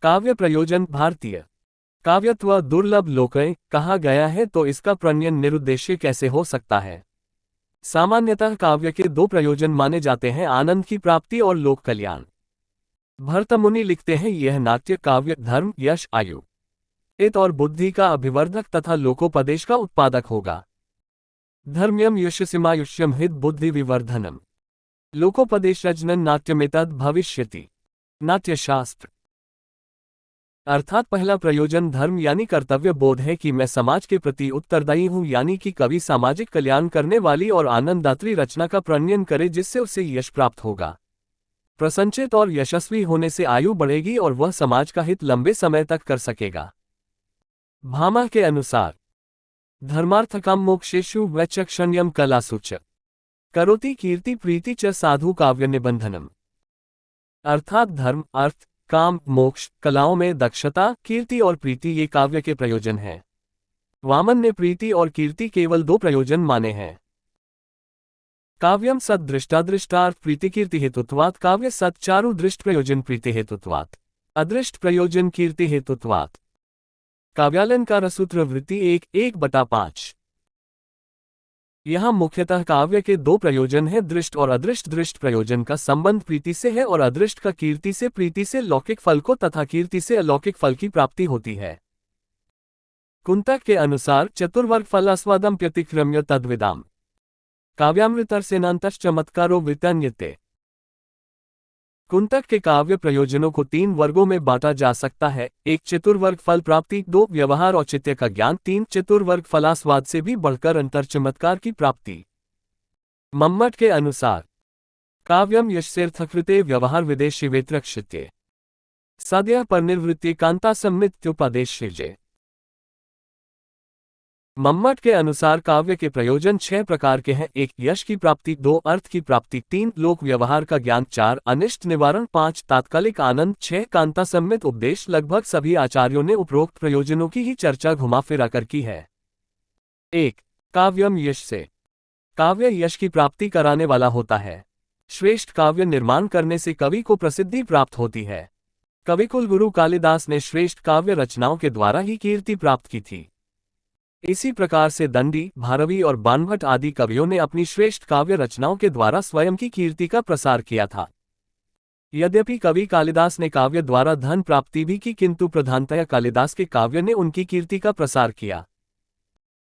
काव्य प्रयोजन भारतीय काव्यत्व दुर्लभ लोकय कहा गया है, तो इसका प्रणयन निरुद्देश्य कैसे हो सकता है। सामान्यतः काव्य के दो प्रयोजन माने जाते हैं, आनंद की प्राप्ति और लोक कल्याण। भर्तमुनि लिखते हैं, यह नाट्य काव्य धर्म यश आयु हित और बुद्धि का अभिवर्धक तथा लोकोपदेश का उत्पादक होगा। धर्म्यम यशसिमायुष्यम हित बुद्धि विवर्धनम लोकोपदेशरजनन नाट्यमेतद भविष्यति। नाट्यशास्त्र अर्थात पहला प्रयोजन धर्म यानी कर्तव्य बोध है कि मैं समाज के प्रति उत्तरदायी हूं, यानी कि कवि सामाजिक कल्याण करने वाली और आनंददात्री रचना का प्रणयन करे जिससे उसे यश प्राप्त होगा। प्रसन्नचित और यशस्वी होने से आयु बढ़ेगी और वह समाज का हित लंबे समय तक कर सकेगा। भामा के अनुसार धर्मार्थकम मोक्षेषु वैचक्षण्यम कलासु च करोति कीर्ति प्रीति च साधु काव्य निबंधनम। अर्थात धर्म अर्थ काम मोक्ष कलाओं में दक्षता कीर्ति और प्रीति ये काव्य के प्रयोजन हैं। वामन ने प्रीति और कीर्ति केवल दो प्रयोजन माने हैं। काव्यम सद दृष्टादृष्टार्थ प्रीति कीर्ति हेतुत्वात् काव्य सद चारु दृष्ट प्रयोजन प्रीति हेतुत्वात् अदृष्ट प्रयोजन कीर्ति हेतुत्वात्। काव्यालंकार सूत्र वृत्ति 1:1/5। यहाँ मुख्यतः काव्य के दो प्रयोजन हैं, दृष्ट और अदृष्ट। दृष्ट प्रयोजन का संबंध प्रीति से है और अदृष्ट का कीर्ति से। प्रीति से लौकिक फल को तथा कीर्ति से अलौकिक फल की प्राप्ति होती है। कुंतक के अनुसार चतुर्वर्ग फलास्वादम व्यतिक्रम्य तद्विदाम काव्यामृतर्सेनान्तश्च चमत्कारो वितन्यते। कुंतक के काव्य प्रयोजनों को तीन वर्गों में बांटा जा सकता है। 1 चतुर्वर्ग फल प्राप्ति, 2 व्यवहार औचित्य का ज्ञान, 3 चतुर्वर्ग फलास्वाद से भी बढ़कर अंतर चमत्कार की प्राप्ति। मम्मट के अनुसार काव्यम यशसेर्थकृते व्यवहार विदेशिवेत्रक्षित्ये सद्यः परनिर्वृत्ति कांता सम्मित्युपदेश्यजे। मम्मट के अनुसार काव्य के प्रयोजन 6 प्रकार के हैं। 1 यश की प्राप्ति, 2 अर्थ की प्राप्ति, 3 लोक व्यवहार का ज्ञान, 4 अनिष्ट निवारण, 5 तात्कालिक आनंद, 6 कांता सम्मित उपदेश। लगभग सभी आचार्यों ने उपरोक्त प्रयोजनों की ही चर्चा घुमा फिरा कर की है। 1 काव्यम यश से काव्य यश की प्राप्ति कराने वाला होता है। श्रेष्ठ काव्य निर्माण करने से कवि को प्रसिद्धि प्राप्त होती है। कविकुल गुरु कालिदास ने श्रेष्ठ काव्य रचनाओं के द्वारा ही कीर्ति प्राप्त की थी। इसी प्रकार से दंडी, भारवी और बाणभट्ट आदि कवियों ने अपनी श्रेष्ठ काव्य रचनाओं के द्वारा स्वयं की कीर्ति का प्रसार किया था। यद्यपि कवि कालिदास ने काव्य द्वारा धन प्राप्ति भी की, किंतु प्रधानतया कालिदास के काव्य ने उनकी कीर्ति का प्रसार किया।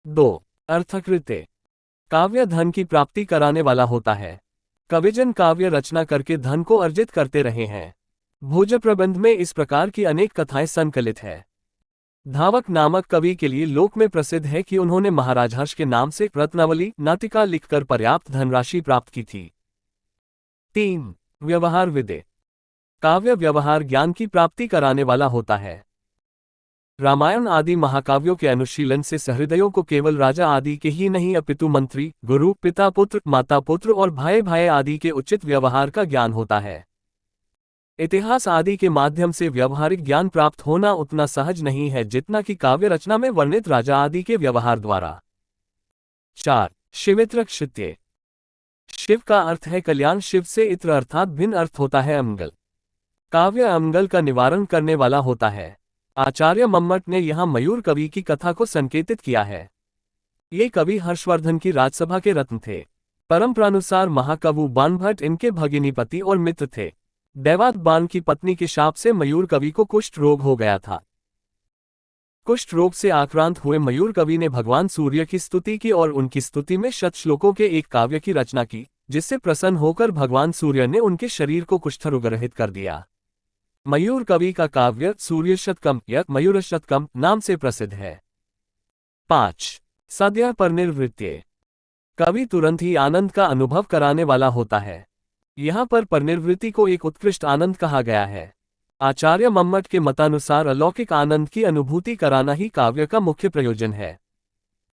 2 अर्थकृत्य काव्य धन की प्राप्ति कराने वाला होता है। कविजन काव्य रचना करके धन को अर्जित करते रहे हैं। भोजप्रबंध में इस प्रकार की अनेक कथाएं संकलित है। धावक नामक कवि के लिए लोक में प्रसिद्ध है कि उन्होंने महाराज हर्ष के नाम से रत्नावली नाटिका लिखकर पर्याप्त धनराशि प्राप्त की थी। 3 व्यवहार विदे काव्य व्यवहार ज्ञान की प्राप्ति कराने वाला होता है। रामायण आदि महाकाव्यों के अनुशीलन से सहृदयों को केवल राजा आदि के ही नहीं अपितु मंत्री, गुरु, पिता पुत्र, माता पुत्र और भाई भाई आदि के उचित व्यवहार का ज्ञान होता है। इतिहास आदि के माध्यम से व्यवहारिक ज्ञान प्राप्त होना उतना सहज नहीं है जितना कि काव्य रचना में वर्णित राजा आदि के व्यवहार द्वारा। 4 शिवेत्रक्षित्ये शिव का अर्थ है कल्याण। शिव से इत्र अर्थात भिन्न अर्थ होता है अमंगल। काव्य अमंगल का निवारण करने वाला होता है। आचार्य मम्मट ने यहाँ मयूर कवि की कथा को संकेतित किया है। ये कवि हर्षवर्धन की राजसभा के रत्न थे। परंपरानुसार महाकवि बाणभट्ट इनके भगिनीपति और मित्र थे। दैवात बाण की पत्नी के शाप से मयूर कवि को कुष्ठ रोग हो गया था। कुष्ठ रोग से आक्रांत हुए मयूर कवि ने भगवान सूर्य की स्तुति की और उनकी स्तुति में 100 श्लोकों के एक काव्य की रचना की, जिससे प्रसन्न होकर भगवान सूर्य ने उनके शरीर को कुष्ठरोगरहित कर दिया। मयूर कवि का काव्य सूर्यशतकम या मयूरशतकम नाम से प्रसिद्ध है। 5 सद्यः परनिर्वृत्ये कवि तुरंत ही आनंद का अनुभव कराने वाला होता है। यहाँ पर परनिर्वृत्ति को एक उत्कृष्ट आनंद कहा गया है। आचार्य मम्मट के मतानुसार अलौकिक आनंद की अनुभूति कराना ही काव्य का मुख्य प्रयोजन है।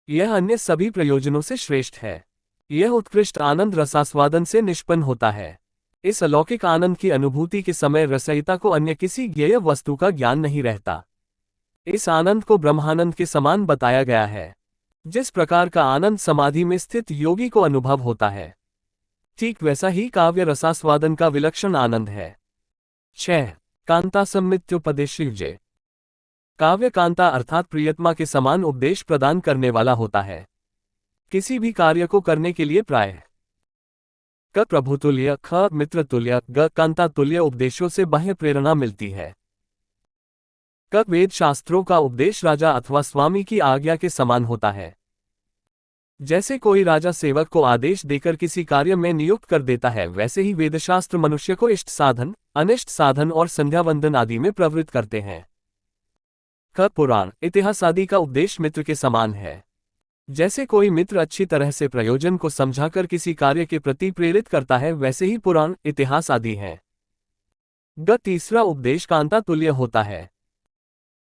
यह अन्य सभी प्रयोजनों से श्रेष्ठ है। यह उत्कृष्ट आनंद रसास्वादन से निष्पन्न होता है। इस अलौकिक आनंद की अनुभूति के समय रचयिता को अन्य किसी ज्ञेय वस्तु का ज्ञान नहीं रहता। इस आनंद को ब्रह्मानंद के समान बताया गया है। जिस प्रकार का आनंद समाधि में स्थित योगी को अनुभव होता है, ठीक वैसा ही काव्य रसास्वादन का विलक्षण आनंद है। 6 कांता सम्मित्योपदेशयुजे। काव्य कांता अर्थात प्रियतमा के समान उपदेश प्रदान करने वाला होता है। किसी भी कार्य को करने के लिए प्रायः क प्रभुतुल्य, ख मित्रतुल्य, ग कांता तुल्य उपदेशों से बाह्य प्रेरणा मिलती है। क वेद शास्त्रों का उपदेश राजा अथवा स्वामी की आज्ञा के समान होता है। जैसे कोई राजा सेवक को आदेश देकर किसी कार्य में नियुक्त कर देता है, वैसे ही वेदशास्त्र मनुष्य को इष्ट साधन, अनिष्ट साधन और संध्यावंदन आदि में प्रवृत्त करते हैं। क पुराण, इतिहास आदि का उपदेश मित्र के समान है। जैसे कोई मित्र अच्छी तरह से प्रयोजन को समझाकर किसी कार्य के प्रति प्रेरित करता है, वैसे ही पुराण, इतिहास आदि हैं। ग तीसरा उपदेश कांता तुल्य होता है।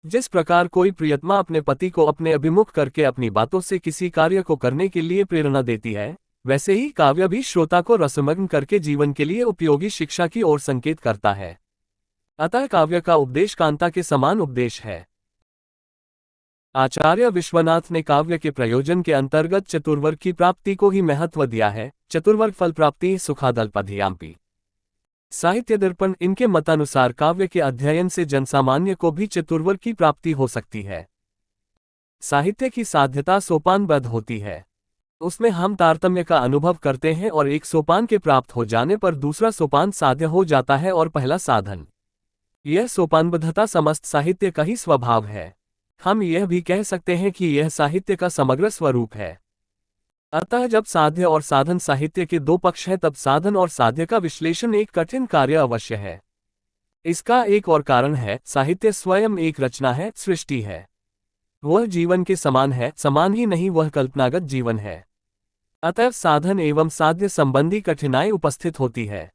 जिस प्रकार कोई प्रियतमा अपने पति को अपने अभिमुख करके अपनी बातों से किसी कार्य को करने के लिए प्रेरणा देती है, वैसे ही काव्य भी श्रोता को रसमग्न करके जीवन के लिए उपयोगी शिक्षा की ओर संकेत करता है। अतः काव्य का उपदेश कांता के समान उपदेश है। आचार्य विश्वनाथ ने काव्य के प्रयोजन के अंतर्गत चतुर्वर्ग की प्राप्ति को ही महत्व दिया है। चतुर्वर्ग फल प्राप्ति सुखादल्पधियाम्पि। साहित्य दर्पण, इनके मतानुसार काव्य के अध्ययन से जनसामान्य को भी चतुर्वर्ग की प्राप्ति हो सकती है। साहित्य की साध्यता सोपानबद्ध होती है। उसमें हम तारतम्य का अनुभव करते हैं और एक सोपान के प्राप्त हो जाने पर दूसरा सोपान साध्य हो जाता है और पहला साधन। यह सोपानबद्धता समस्त साहित्य का ही स्वभाव है। हम यह भी कह सकते हैं कि यह साहित्य का समग्र स्वरूप है। अतः जब साध्य और साधन साहित्य के दो पक्ष हैं, तब साधन और साध्य का विश्लेषण एक कठिन कार्य अवश्य है। इसका एक और कारण है, साहित्य स्वयं एक रचना है, सृष्टि है। वह जीवन के समान है, समान ही नहीं, वह कल्पनागत जीवन है। अतः साधन एवं साध्य संबंधी कठिनाई उपस्थित होती है।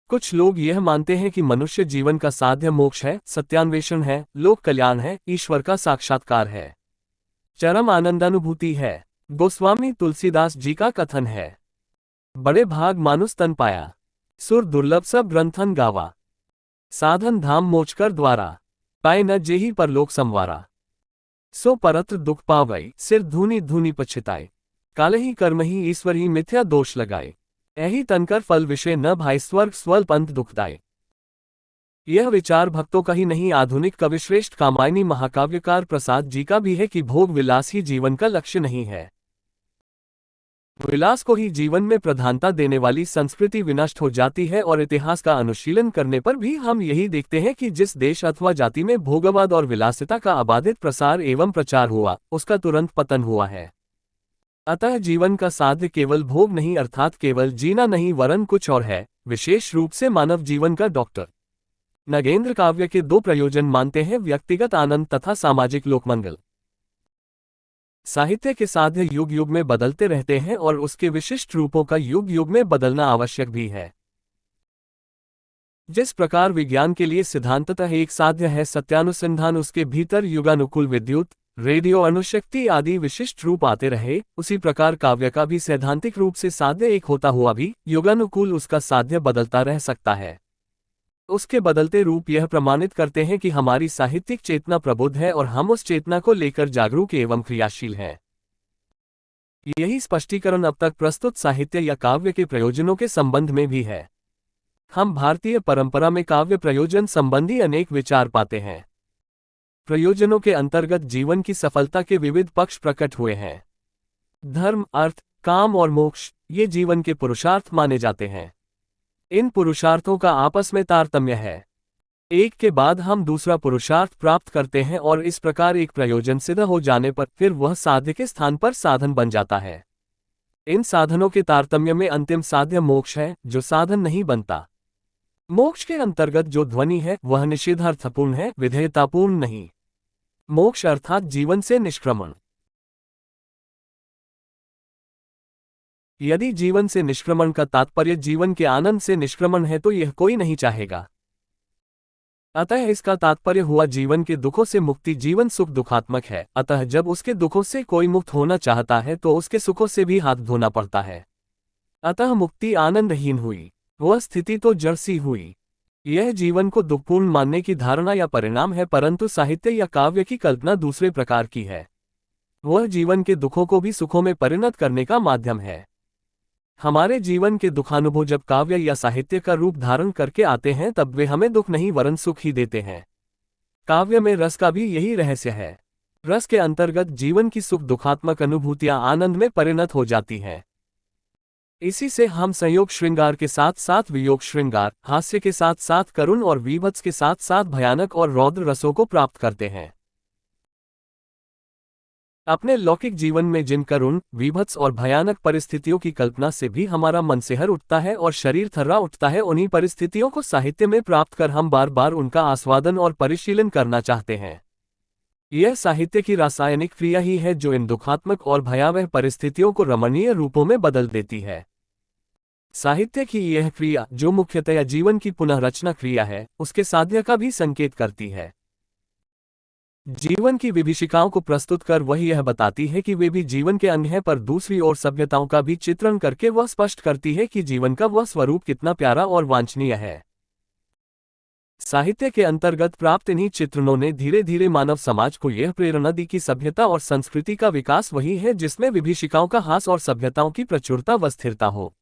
कुछ लोग यह मानते हैं कि मनुष्य जीवन का साध्य मोक्ष है, सत्यान्वेषण है, लोक कल्याण है, ईश्वर का साक्षात्कार है, चरम आनंदानुभूति है। गोस्वामी तुलसीदास जी का कथन है, बड़े भाग मानुस तन पाया, सुर दुर्लभ सब ग्रंथन गावा, साधन धाम मोचकर द्वारा, पाए न जेहि परलोक संवारा, सो परत्र दुख पावई, सिर धूनी धूनी पछिताए, काले ही कर्म ही ईश्वर ही मिथ्या दोष लगाए, ऐही तनकर फल विषय न भाई स्वर्ग स्वल्प अंत दुखदाय। यह विचार भक्तों का ही नहीं, आधुनिक कविश्रेष्ठ कामायनी महाकाव्यकार प्रसाद जी का भी है कि भोग विलास ही जीवन का लक्ष्य नहीं है। विलास को ही जीवन में प्रधानता देने वाली संस्कृति विनष्ट हो जाती है और इतिहास का अनुशीलन करने पर भी हम यही देखते हैं कि जिस देश अथवा जाति में भोगवाद और विलासिता का अबाधित प्रसार एवं प्रचार हुआ, उसका तुरंत पतन हुआ है। अतः जीवन का साध्य केवल भोग नहीं, अर्थात केवल जीना नहीं, वरन कुछ और है। विशेष रूप से मानव जीवन का डॉक्टर नगेंद्र काव्य के दो प्रयोजन मानते हैं, व्यक्तिगत आनंद तथा सामाजिक लोकमंगल। साहित्य के साध्य युग युग में बदलते रहते हैं और उसके विशिष्ट रूपों का युग युग में बदलना आवश्यक भी है। जिस प्रकार विज्ञान के लिए सिद्धांततः एक साध्य है सत्यानुसंधान, उसके भीतर युगानुकूल विद्युत, रेडियो, अणुशक्ति आदि विशिष्ट रूप आते रहे, उसी प्रकार काव्य का भी सैद्धांतिक रूप से साध्य एक होता हुआ भी युगानुकूल उसका साध्य बदलता रह सकता है। उसके बदलते रूप यह प्रमाणित करते हैं कि हमारी साहित्यिक चेतना प्रबुद्ध है और हम उस चेतना को लेकर जागरूक एवं क्रियाशील हैं। यही स्पष्टीकरण अब तक प्रस्तुत साहित्य या काव्य के प्रयोजनों के संबंध में भी है। हम भारतीय परंपरा में काव्य प्रयोजन संबंधी अनेक विचार पाते हैं। प्रयोजनों के अंतर्गत जीवन की सफलता के विविध पक्ष प्रकट हुए हैं। धर्म, अर्थ, काम और मोक्ष ये जीवन के पुरुषार्थ माने जाते हैं। इन पुरुषार्थों का आपस में तारतम्य है। एक के बाद हम दूसरा पुरुषार्थ प्राप्त करते हैं और इस प्रकार एक प्रयोजन सिद्ध हो जाने पर फिर वह साध्य के स्थान पर साधन बन जाता है। इन साधनों के तारतम्य में अंतिम साध्य मोक्ष है, जो साधन नहीं बनता। मोक्ष के अंतर्गत जो ध्वनि है वह निषेधार्थपूर्ण है, विधेयतापूर्ण नहीं। मोक्ष अर्थात जीवन से निष्क्रमण। यदि जीवन से निष्क्रमण का तात्पर्य जीवन के आनंद से निष्क्रमण है तो यह कोई नहीं चाहेगा। अतः इसका तात्पर्य हुआ जीवन के दुखों से मुक्ति। जीवन सुख दुखात्मक है, अतः जब उसके दुखों से कोई मुक्त होना चाहता है तो उसके सुखों से भी हाथ धोना पड़ता है। अतः मुक्ति आनंदहीन हुई, वह स्थिति तो जड़ सी हुई। यह जीवन को दुखपूर्ण मानने की धारणा या परिणाम है, परंतु साहित्य या काव्य की कल्पना दूसरे प्रकार की है। वह जीवन के दुखों को भी सुखों में परिणत करने का माध्यम है। हमारे जीवन के दुखानुभव जब काव्य या साहित्य का रूप धारण करके आते हैं तब वे हमें दुख नहीं वरन सुख ही देते हैं। काव्य में रस का भी यही रहस्य है। रस के अंतर्गत जीवन की सुख दुखात्मक अनुभूतियां आनंद में परिणत हो जाती हैं। इसी से हम संयोग श्रृंगार के साथ साथ वियोग श्रृंगार, हास्य के साथ साथ करुण और वीभत्स के साथ साथ भयानक और रौद्र रसों को प्राप्त करते हैं। अपने लौकिक जीवन में जिन करुण, वीभत्स और भयानक परिस्थितियों की कल्पना से भी हमारा मन सिहर उठता है और शरीर थर्रा उठता है, उन्हीं परिस्थितियों को साहित्य में प्राप्त कर हम बार बार उनका आस्वादन और परिशीलन करना चाहते हैं। यह साहित्य की रासायनिक क्रिया ही है जो इन दुखात्मक और भयावह परिस्थितियों को रमणीय रूपों में बदल देती है। साहित्य की यह क्रिया, जो मुख्यतया जीवन की पुनः रचना क्रिया है, उसके साध्य का भी संकेत करती है। जीवन की विभीषिकाओं को प्रस्तुत कर वह यह बताती है कि वे भी जीवन के अंग हैं, पर दूसरी ओर सभ्यताओं का भी चित्रण करके वह स्पष्ट करती है कि जीवन का वह स्वरूप कितना प्यारा और वांछनीय है। साहित्य के अंतर्गत प्राप्त इन्हीं चित्रणों ने धीरे धीरे मानव समाज को यह प्रेरणा दी कि सभ्यता और संस्कृति का विकास वही है जिसमें विभीषिकाओं का हास और सभ्यताओं की प्रचुरता व स्थिरता हो।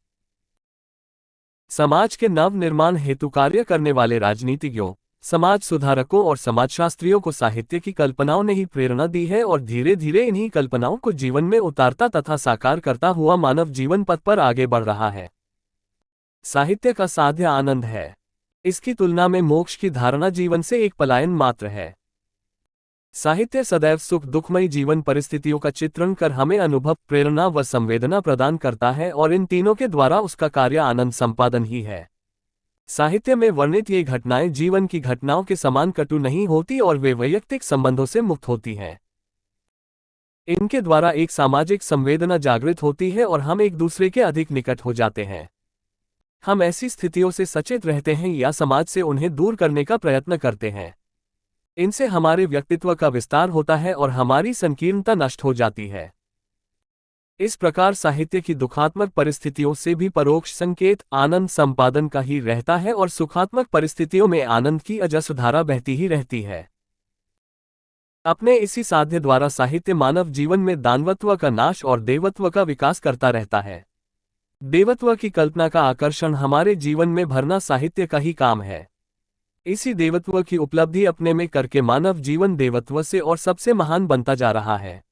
समाज के नव निर्माण हेतु कार्य करने वाले राजनीतिज्ञों, समाज सुधारकों और समाजशास्त्रियों को साहित्य की कल्पनाओं ने ही प्रेरणा दी है और धीरे धीरे इन्हीं कल्पनाओं को जीवन में उतारता तथा साकार करता हुआ मानव जीवन पथ पर आगे बढ़ रहा है। साहित्य का साध्य आनंद है। इसकी तुलना में मोक्ष की धारणा जीवन से एक पलायन मात्र है। साहित्य सदैव सुख दुखमयी जीवन परिस्थितियों का चित्रण कर हमें अनुभव, प्रेरणा व संवेदना प्रदान करता है और इन तीनों के द्वारा उसका कार्य आनंद संपादन ही है। साहित्य में वर्णित ये घटनाएं जीवन की घटनाओं के समान कटु नहीं होती और वे वैयक्तिक संबंधों से मुक्त होती हैं। इनके द्वारा एक सामाजिक संवेदना जागृत होती है और हम एक दूसरे के अधिक निकट हो जाते हैं। हम ऐसी स्थितियों से सचेत रहते हैं या समाज से उन्हें दूर करने का प्रयत्न करते हैं। इनसे हमारे व्यक्तित्व का विस्तार होता है और हमारी संकीर्णता नष्ट हो जाती है। इस प्रकार साहित्य की दुखात्मक परिस्थितियों से भी परोक्ष संकेत आनंद संपादन का ही रहता है और सुखात्मक परिस्थितियों में आनंद की अजस्र धारा बहती ही रहती है। अपने इसी साध्य द्वारा साहित्य मानव जीवन में दानवत्व का नाश और देवत्व का विकास करता रहता है। देवत्व की कल्पना का आकर्षण हमारे जीवन में भरना साहित्य का ही काम है। इसी देवत्व की उपलब्धि अपने में करके मानव जीवन देवत्व से और सबसे महान बनता जा रहा है।